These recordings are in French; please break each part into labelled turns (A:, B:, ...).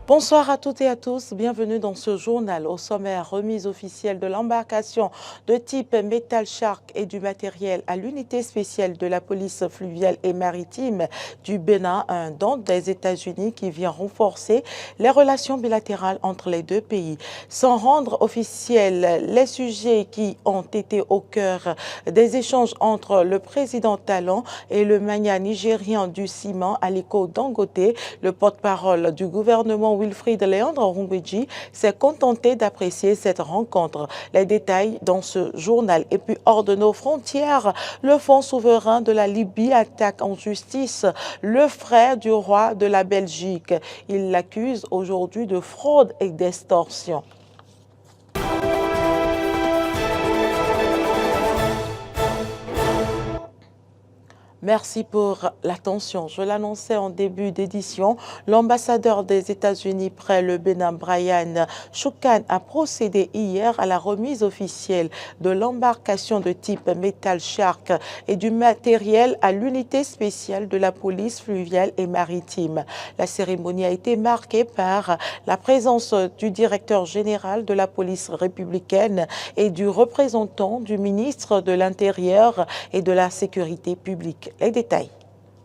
A: Bonsoir à toutes et à tous, bienvenue dans ce journal. Au sommaire, remise officielle de l'embarcation de type Metal Shark et du matériel à l'unité spéciale de la police fluviale et maritime du Bénin, un don des États-Unis qui vient renforcer les relations bilatérales entre les deux pays. Sans rendre officiels les sujets qui ont été au cœur des échanges entre le président Talon et le magnat nigérien du ciment Aliko Dangote, le porte-parole du gouvernement Wilfried Léandre Ngouedji s'est contenté d'apprécier cette rencontre. Les détails dans ce journal. Et puis hors de nos frontières, le Fonds souverain de la Libye attaque en justice le frère du roi de la Belgique. Il l'accuse aujourd'hui de fraude et d'extorsion. Merci pour l'attention. Je l'annonçais en début d'édition, l'ambassadeur des États-Unis près le Bénin, Brian Choukan, a procédé hier à la remise officielle de l'embarcation de type Metal Shark et du matériel à l'unité spéciale de la police fluviale et maritime. La cérémonie a été marquée par la présence du directeur général de la police républicaine et du représentant du ministre de l'Intérieur et de la Sécurité publique. Les détails.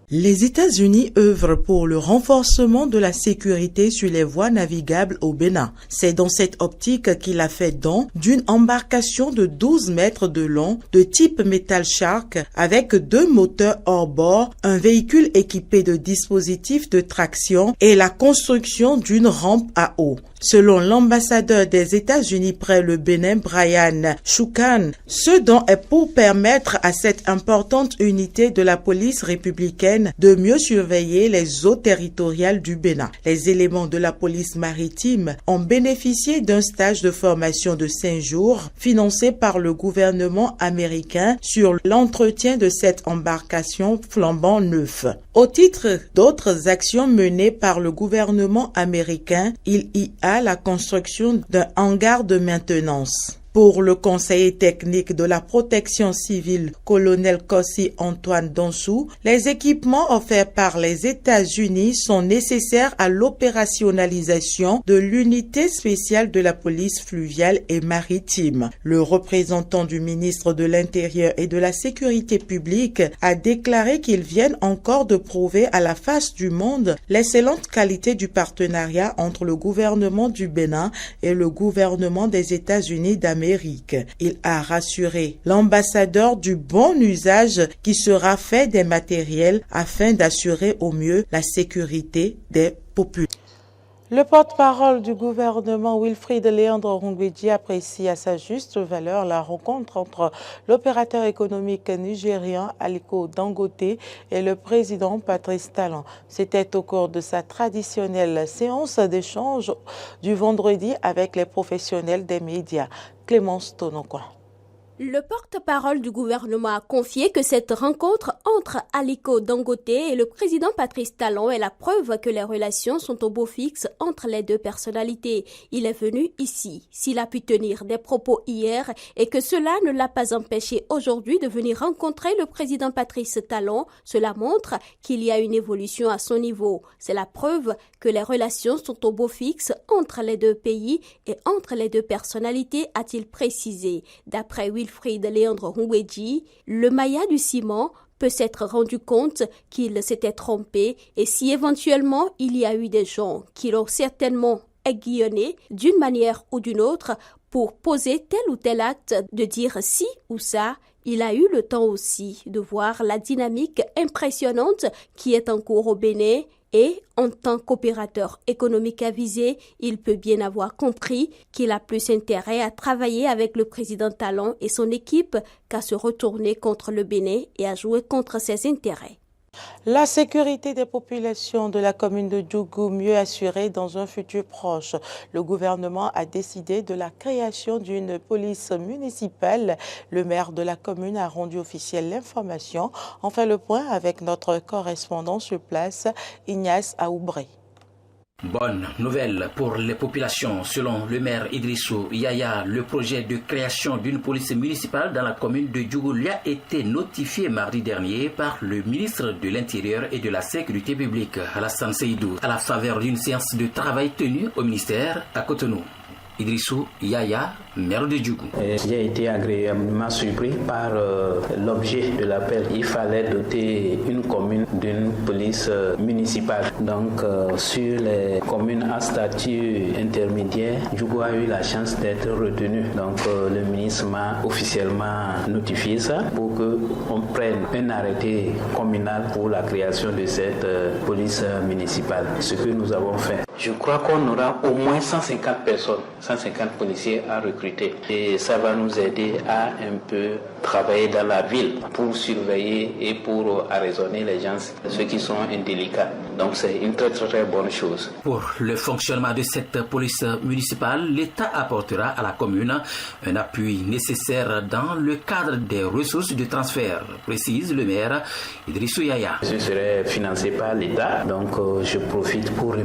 B: Les États-Unis œuvrent pour le renforcement de la sécurité sur les voies navigables au Bénin. C'est dans cette optique qu'il a fait don d'une embarcation de 12 mètres de long de type Metal Shark avec 2 moteurs hors bord, un véhicule équipé de dispositifs de traction et la construction d'une rampe à eau. Selon l'ambassadeur des États-Unis près le Bénin, Brian Choukan, ce don est pour permettre à cette importante unité de la police républicaine de mieux surveiller les eaux territoriales du Bénin. Les éléments de la police maritime ont bénéficié d'un stage de formation de 5 jours financé par le gouvernement américain sur l'entretien de cette embarcation flambant neuf. Au titre d'autres actions menées par le gouvernement américain, il y a la construction d'un hangar de maintenance. Pour le conseiller technique de la protection civile, colonel Kossi Antoine Donsou, les équipements offerts par les États-Unis sont nécessaires à l'opérationnalisation de l'unité spéciale de la police fluviale et maritime. Le représentant du ministre de l'Intérieur et de la Sécurité publique a déclaré qu'ils viennent encore de prouver à la face du monde l'excellente qualité du partenariat entre le gouvernement du Bénin et le gouvernement des États-Unis d'Amérique. Il a rassuré l'ambassadeur du bon usage qui sera fait des matériels afin d'assurer au mieux la sécurité des populations.
A: Le porte-parole du gouvernement Wilfried Léandre Ngouedji apprécie à sa juste valeur la rencontre entre l'opérateur économique nigérien Aliko Dangote et le président Patrice Talon. C'était au cours de sa traditionnelle séance d'échange du vendredi avec les professionnels des médias. Clémence Tonokwa.
C: Le porte-parole du gouvernement a confié que cette rencontre entre Aliko Dangote et le président Patrice Talon est la preuve que les relations sont au beau fixe entre les deux personnalités. Il est venu ici, s'il a pu tenir des propos hier et que cela ne l'a pas empêché aujourd'hui de venir rencontrer le président Patrice Talon, cela montre qu'il y a une évolution à son niveau. C'est la preuve que les relations sont au beau fixe entre les deux pays et entre les deux personnalités, a-t-il précisé. D'après Wilfried Léandre Ngouedji, le maillot du ciment peut s'être rendu compte qu'il s'était trompé et si éventuellement il y a eu des gens qui l'ont certainement aiguillonné d'une manière ou d'une autre pour poser tel ou tel acte, de dire ci ou ça, il a eu le temps aussi de voir la dynamique impressionnante qui est en cours au Bénin. Et en tant qu'opérateur économique avisé, il peut bien avoir compris qu'il a plus intérêt à travailler avec le président Talon et son équipe qu'à se retourner contre le Bénin et à jouer contre ses intérêts.
A: La sécurité des populations de la commune de Djougou mieux assurée dans un futur proche. Le gouvernement a décidé de la création d'une police municipale. Le maire de la commune a rendu officielle l'information. On fait le point avec notre correspondant sur place, Ignace Aoubré.
D: Bonne nouvelle pour les populations. Selon le maire Idrissou Yaya, le projet de création d'une police municipale dans la commune de Djougou lui a été notifié mardi dernier par le ministre de l'Intérieur et de la Sécurité publique, Alassane Seydou, à la faveur d'une séance de travail tenue au ministère à Cotonou. Idrissou Yaya, maire de Djougou.
E: J'ai été agréablement surpris par l'objet de l'appel. Il fallait doter une commune d'une police municipale. Donc, sur les communes à statut intermédiaire, Djougou a eu la chance d'être retenu. Donc, le ministre m'a officiellement notifié ça pour qu'on prenne un arrêté communal pour la création de cette police municipale. Ce que nous avons fait. Je crois qu'on aura au moins 150 personnes, 150 policiers à recruter. Et ça va nous aider à un peu travailler dans la ville pour surveiller et pour arraisonner les gens, ceux qui sont indélicats. Donc c'est une très très bonne chose.
D: Pour le fonctionnement de cette police municipale, l'État apportera à la commune un appui nécessaire dans le cadre des ressources de transfert, précise le maire Idrissou Yaya.
E: Ce serait financé par l'État, donc je profite pour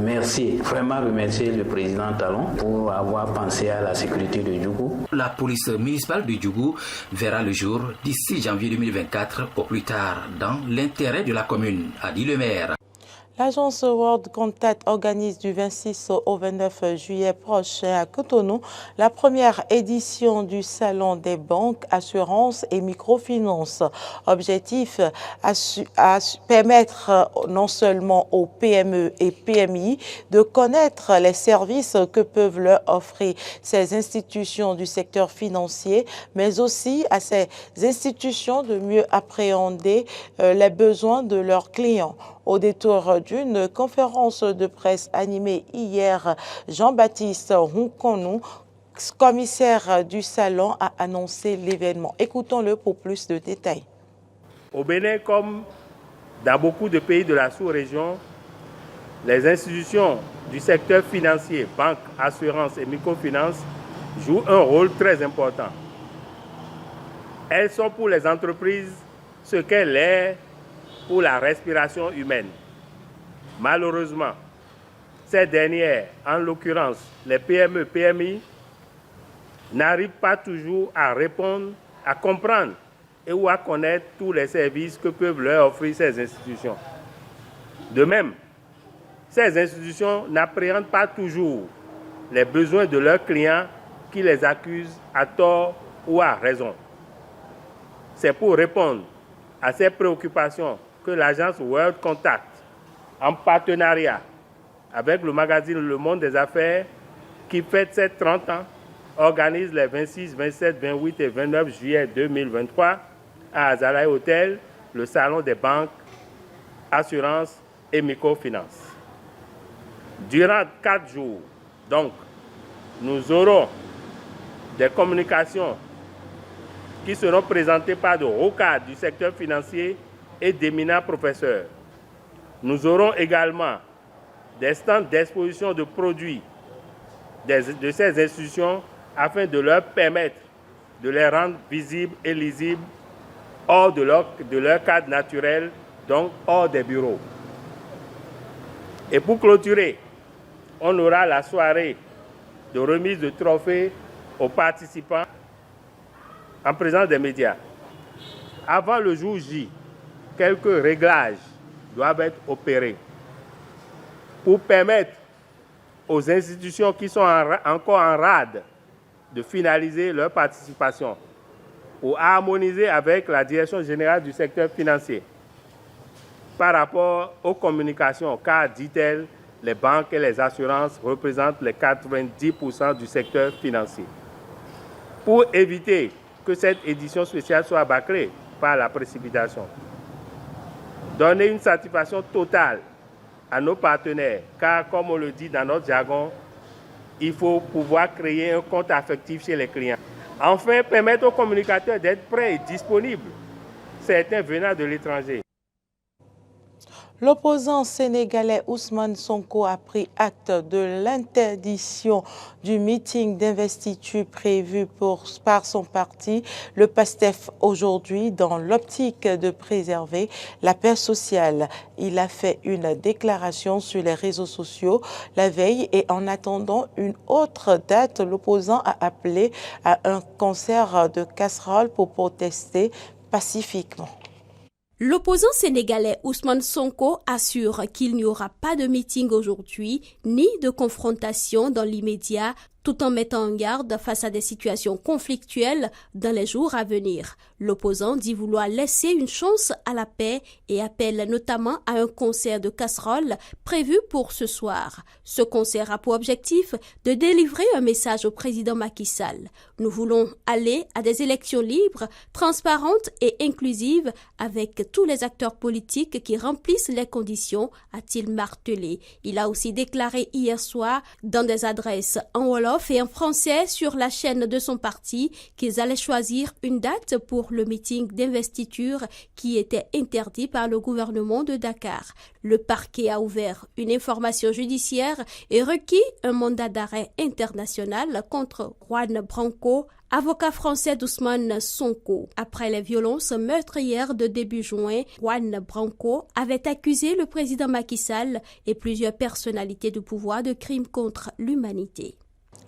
E: vraiment remercier le président Talon pour avoir pensé à la sécurité de Djougou.
D: La police municipale de Djougou verra le jour d'ici janvier 2024 au plus tard dans l'intérêt de la commune, a dit le maire.
A: L'agence World Contact organise du 26 au 29 juillet prochain à Cotonou la première édition du Salon des banques, assurances et microfinances. Objectif, permettre non seulement aux PME et PMI de connaître les services que peuvent leur offrir ces institutions du secteur financier, mais aussi à ces institutions de mieux appréhender les besoins de leurs clients. Au détour d'une conférence de presse animée hier, Jean-Baptiste Roukonou, commissaire du salon, a annoncé l'événement. Écoutons-le pour plus de détails.
F: Au Bénin, comme dans beaucoup de pays de la sous-région, les institutions du secteur financier, banques, assurances et microfinances, jouent un rôle très important. Elles sont pour les entreprises ce qu'elles sont pour la respiration humaine. Malheureusement, ces dernières, en l'occurrence les PME, PMI, n'arrivent pas toujours à répondre, à comprendre et ou à connaître tous les services que peuvent leur offrir ces institutions. De même, ces institutions n'appréhendent pas toujours les besoins de leurs clients qui les accusent à tort ou à raison. C'est pour répondre à ces préoccupations que l'agence World Contact, en partenariat avec le magazine Le Monde des Affaires, qui fête ses 30 ans, organise les 26, 27, 28 et 29 juillet 2023 à Azalai Hotel, le salon des banques, assurances et microfinances. Durant 4 jours, donc, nous aurons des communications qui seront présentées par de hauts cadres du secteur financier et d'éminents professeurs. Nous aurons également des stands d'exposition de produits de ces institutions afin de leur permettre de les rendre visibles et lisibles hors de leur cadre naturel, donc hors des bureaux. Et pour clôturer, on aura la soirée de remise de trophées aux participants en présence des médias. Avant le jour J, quelques réglages doivent être opérés pour permettre aux institutions qui sont encore en rade de finaliser leur participation ou harmoniser avec la Direction générale du secteur financier par rapport aux communications, car, dit-elle, les banques et les assurances représentent les 90% du secteur financier. Pour éviter que cette édition spéciale soit bâclée par la précipitation, donner une satisfaction totale à nos partenaires, car comme on le dit dans notre jargon, il faut pouvoir créer un compte affectif chez les clients. Enfin, permettre aux communicateurs d'être prêts et disponibles, certains venant de l'étranger.
A: L'opposant sénégalais Ousmane Sonko a pris acte de l'interdiction du meeting d'investiture prévu par son parti, le PASTEF, aujourd'hui, dans l'optique de préserver la paix sociale. Il a fait une déclaration sur les réseaux sociaux la veille et en attendant une autre date, l'opposant a appelé à un concert de casseroles pour protester pacifiquement.
C: L'opposant sénégalais Ousmane Sonko assure qu'il n'y aura pas de meeting aujourd'hui ni de confrontation dans l'immédiat, tout en mettant en garde face à des situations conflictuelles dans les jours à venir. L'opposant dit vouloir laisser une chance à la paix et appelle notamment à un concert de casseroles prévu pour ce soir. Ce concert a pour objectif de délivrer un message au président Macky Sall. Nous voulons aller à des élections libres, transparentes et inclusives avec tous les acteurs politiques qui remplissent les conditions, a-t-il martelé. Il a aussi déclaré hier soir dans des adresses en wolof et en français sur la chaîne de son parti qu'ils allaient choisir une date pour le meeting d'investiture qui était interdit par le gouvernement de Dakar. Le parquet a ouvert une information judiciaire et requis un mandat d'arrêt international contre Juan Branco, avocat français d'Ousmane Sonko. Après les violences meurtrières de début juin, Juan Branco avait accusé le président Macky Sall et plusieurs personnalités du pouvoir de crimes contre l'humanité.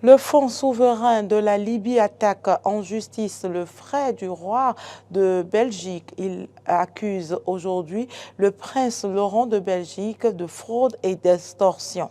A: Le fonds souverain de la Libye attaque en justice le frère du roi de Belgique. Il accuse aujourd'hui le prince Laurent de Belgique de fraude et d'extorsion.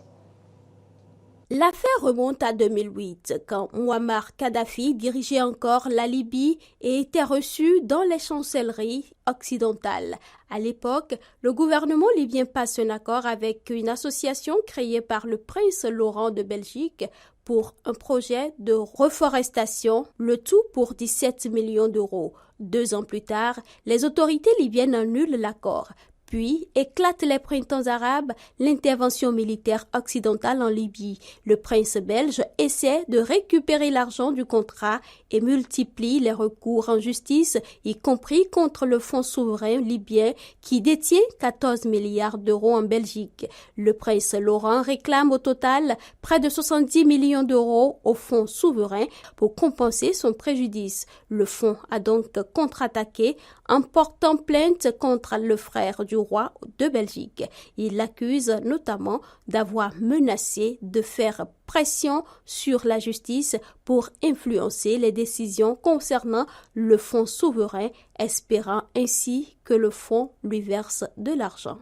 C: L'affaire remonte à 2008, quand Mouammar Kadhafi dirigeait encore la Libye et était reçu dans les chancelleries occidentales. À l'époque, le gouvernement libyen passe un accord avec une association créée par le prince Laurent de Belgique pour un projet de reforestation, le tout pour 17 millions d'euros. 2 ans plus tard, les autorités libyennes annulent l'accord. Puis éclatent les printemps arabes, l'intervention militaire occidentale en Libye. Le prince belge essaie de récupérer l'argent du contrat et multiplie les recours en justice, y compris contre le fonds souverain libyen qui détient 14 milliards d'euros en Belgique. Le prince Laurent réclame au total près de 70 millions d'euros au fonds souverain pour compenser son préjudice. Le fonds a donc contre-attaqué en portant plainte contre le frère du roi de Belgique. Il l'accuse notamment d'avoir menacé de faire pression sur la justice pour influencer les décisions concernant le fonds souverain, espérant ainsi que le fonds lui verse de l'argent.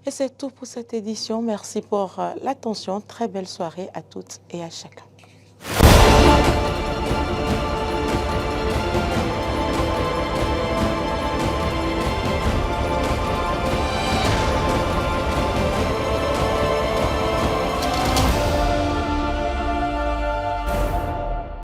A: Et c'est tout pour cette édition. Merci pour l'attention. Très belle soirée à toutes et à chacun.